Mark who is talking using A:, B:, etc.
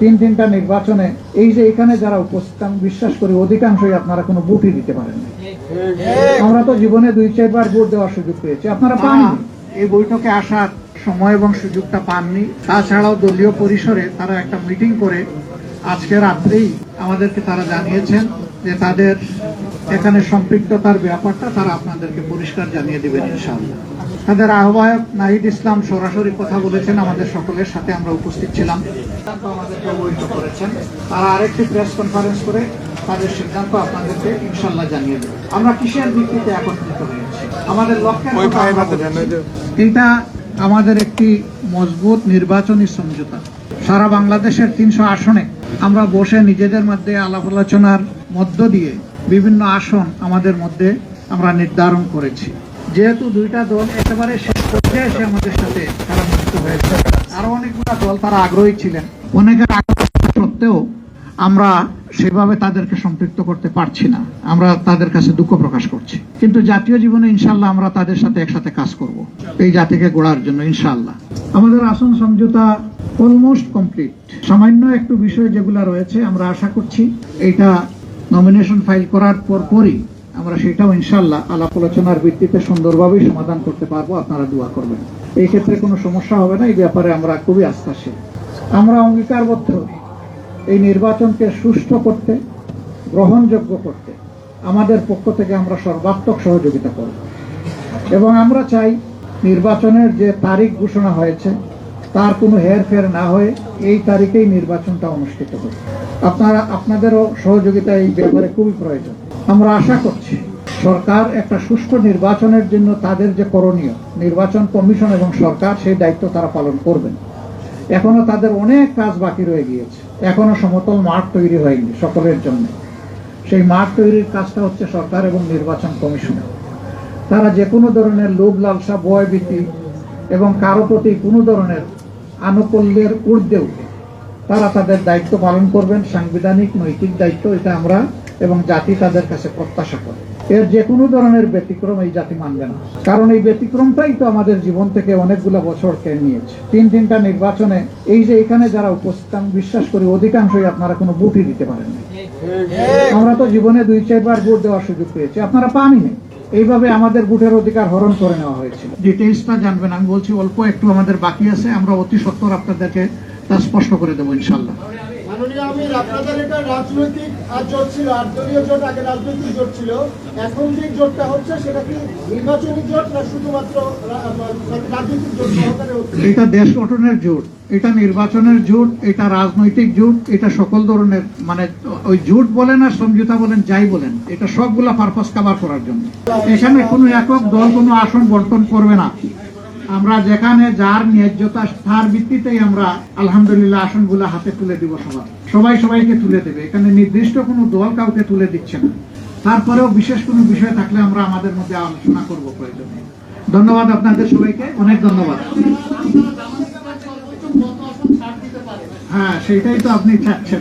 A: তিনটা নির্বাচনে এই যে এখানে যারা উপস্থিত, আমি বিশ্বাস করি অধিকাংশই আপনারা কোনো ভোটই দিতে পারেন না। আমরা তো জীবনে 2-4 বার ভোট দেওয়ার সুযোগ পেয়েছি, আপনারা পাননি। এই বৈঠকে আসার সময় এবং সুযোগটা পাননি। তাছাড়াও দলীয় পরিসরে তারা একটা মিটিং করে আজকে রাত্রেই আমাদেরকে তারা জানিয়েছেন যে তাদের এখানে সম্পৃক্ততার ব্যাপারটা তারা আপনাদেরকে পরিষ্কার জানিয়ে দিবেন ইনশাআল্লাহ। তাদের আহ্বায়ক নাহিদ ইসলাম সরাসরি কথা বলেছেন, আমাদের সকলের সাথে আমরা উপস্থিত ছিলাম, আমাদেরকে অবহিত করেছেন। তারা আরেকটি প্রেস কনফারেন্স করে তাদের সিদ্ধান্ত আপনাদেরকে ইনশাআল্লাহ জানিয়ে দেবেন। আমরা কিসের ভিত্তিতে একত্রিত হয়েছি, আমাদের লক্ষ্যের এটা আমাদের একটি মজবুত নির্বাচনী সমঝোতা। সারা বাংলাদেশের 300 আসনে আমরা বসে নিজেদের মধ্যে আলাপ আলোচনার মধ্য দিয়ে বিভিন্ন আসন আমাদের মধ্যে আমরা নির্ধারণ করেছি। যেহেতু দুইটা দল একেবারে শেষ পর্যায়ে এসে আমাদের সাথে তারা যুক্ত হয়েছে, আরো অনেকগুলো দল তারা আগ্রহী ছিলেন, অনেকের আগ্রহ সত্ত্বেও আমরা সেভাবে তাদেরকে সম্পৃক্ত করতে পারছি না। আমরা তাদের কাছে দুঃখ প্রকাশ করছি, কিন্তু জাতীয় জীবনে ইনশাআল্লাহ আমরা তাদের সাথে একসাথে কাজ করব এই জাতিকে গড়ার জন্য ইনশাআল্লাহ। আমাদের আসন সমঝোতা অলমোস্ট কমপ্লিট। সামান্য একটু বিষয় যেগুলো রয়েছে আমরা আশা করছি এইটা নমিনেশন ফাইল করার পরই আমরা সেটাও ইনশাআল্লাহ আলাপ আলোচনার ভিত্তিতে সুন্দরভাবে সমাধান করতে পারবো। আপনারা দোয়া করবেন, এই ক্ষেত্রে কোনো সমস্যা হবে না। এই ব্যাপারে আমরা খুবই আস্থাশীল। আমরা অঙ্গীকারবদ্ধ এই নির্বাচনকে সুষ্ঠু করতে, গ্রহণযোগ্য করতে আমাদের পক্ষ থেকে আমরা সর্বাত্মক সহযোগিতা করব এবং আমরা চাই নির্বাচনের যে তারিখ ঘোষণা হয়েছে তার কোনো হেরফের না হয়ে এই তারিখেই নির্বাচনটা অনুষ্ঠিত হবে। আপনাদেরও সহযোগিতা এই ব্যাপারে খুবই প্রয়োজন। আমরা আশা করছি সরকার একটা সুষ্ঠু নির্বাচনের জন্য তাদের যে করণীয়, নির্বাচন কমিশন এবং সরকার সেই দায়িত্ব তারা পালন করবেন। এখনো তাদের অনেক কাজ বাকি রয়ে গিয়েছে, এখনো সমতল মাঠ তৈরি হয়নি সকলের জন্য। সেই মাঠ তৈরির কাজটা হচ্ছে সরকার এবং নির্বাচন কমিশন। তারা যে কোনো ধরনের লোভ লালসা, ভয় ভীতি এবং কারো প্রতি কোনো ধরনের আনুকূল্যের ঊর্ধ্বে উঠে তারা তাদের দায়িত্ব পালন করবেন। সাংবিধানিক নৈতিক দায়িত্ব এটা আমরা এবং জাতি তাদের কাছে প্রত্যাশা করে। এর যে কোনো ধরনের ব্যতিক্রম এই জাতি মানবে না, কারণ এই ব্যতিক্রমটাই তো আমাদের জীবন থেকে অনেকগুলো বছর কেড়ে নিয়েছে। তিনটা নির্বাচনে এই যে এখানে যারা উপস্থিত, আমি বিশ্বাস করি অধিকাংশই আপনারা কোনো ভোটই দিতে পারেন না। আমরা তো জীবনে 2-4 বার ভোট দেওয়ার সুযোগ পেয়েছি, আপনারা পাননি। এইভাবে আমাদের ভোটের অধিকার হরণ করে নেওয়া হয়েছিল। ডিটেইলসটা জানবেন, আমি বলছি অল্প একটু আমাদের বাকি আছে, আমরা অতি সত্বর আপনাদেরকে তা স্পষ্ট করে দেবো ইনশাল্লাহ।
B: মাননীয় আমির, আপনাদের এটা রাজনৈতিক জোট ছিল, 8 দলীয় জোট, আগে রাজনৈতিক জোট ছিল, এখন যে জোটটা হচ্ছে সেটা কি নির্বাচনী জোট না শুধুমাত্র রাজনৈতিক জোট সহকারে হচ্ছে?
A: এটা দেশ গঠনের জোট, এটা নির্বাচনের জোট, এটা রাজনৈতিক জোট, এটা সকল ধরনের, মানে ওই জোট বলেন আর সমঝোতা বলেন যাই বলেন, এটা সবগুলা পারপাস কভার করার জন্য। এখানে কোনো একক দল কোনো আসন বন্টন করবে না। আমরা যেখানে যার ন্যায্যতা তার ভিত্তিতেই আমরা আলহামদুলিল্লাহ আসনগুলো হাতে তুলে দিব। সবাই সবাইকে তুলে দেবে, এখানে নির্দিষ্ট কোনো দল কাউকে তুলে দিচ্ছে না। তারপরেও বিশেষ কোনো বিষয় থাকলে আমরা আমাদের মধ্যে আলোচনা করবো প্রয়োজনে। ধন্যবাদ আপনাদের সবাইকে, অনেক ধন্যবাদ। হ্যাঁ, সেটাই তো আপনি চাচ্ছেন।